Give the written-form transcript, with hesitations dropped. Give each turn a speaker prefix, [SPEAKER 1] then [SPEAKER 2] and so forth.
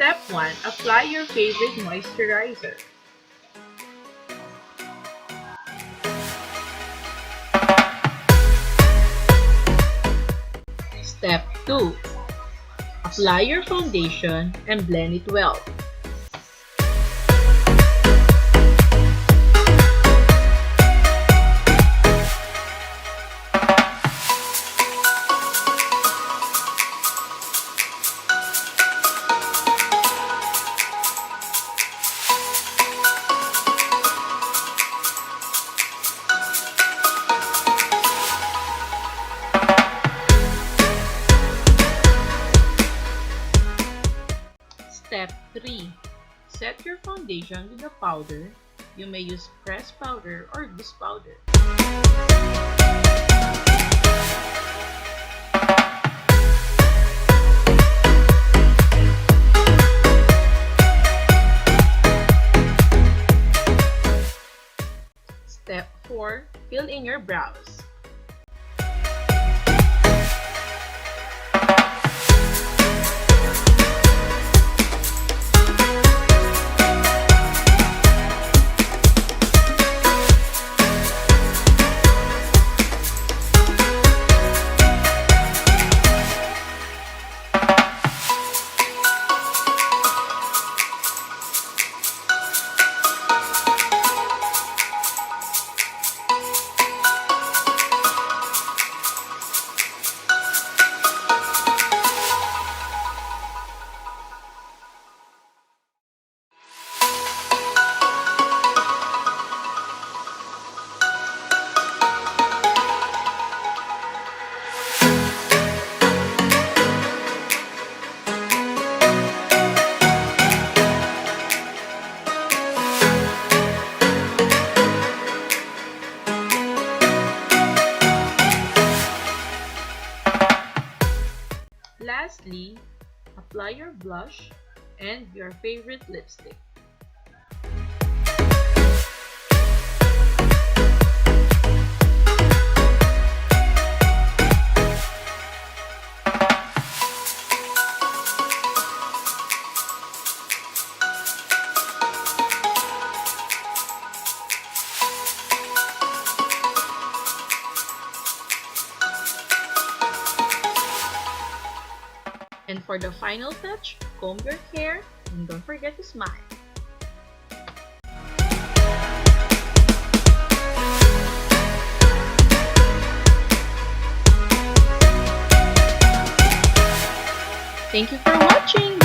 [SPEAKER 1] Step 1. Apply your favorite moisturizer. Step 2. Apply your foundation and blend it well. Step 3. Set your foundation with a powder. You may use pressed powder or loose powder. Step 4. Fill in your brows. Lastly, apply your blush and your favorite lipstick. And for the final touch, comb your hair and don't forget to smile. Thank you for watching!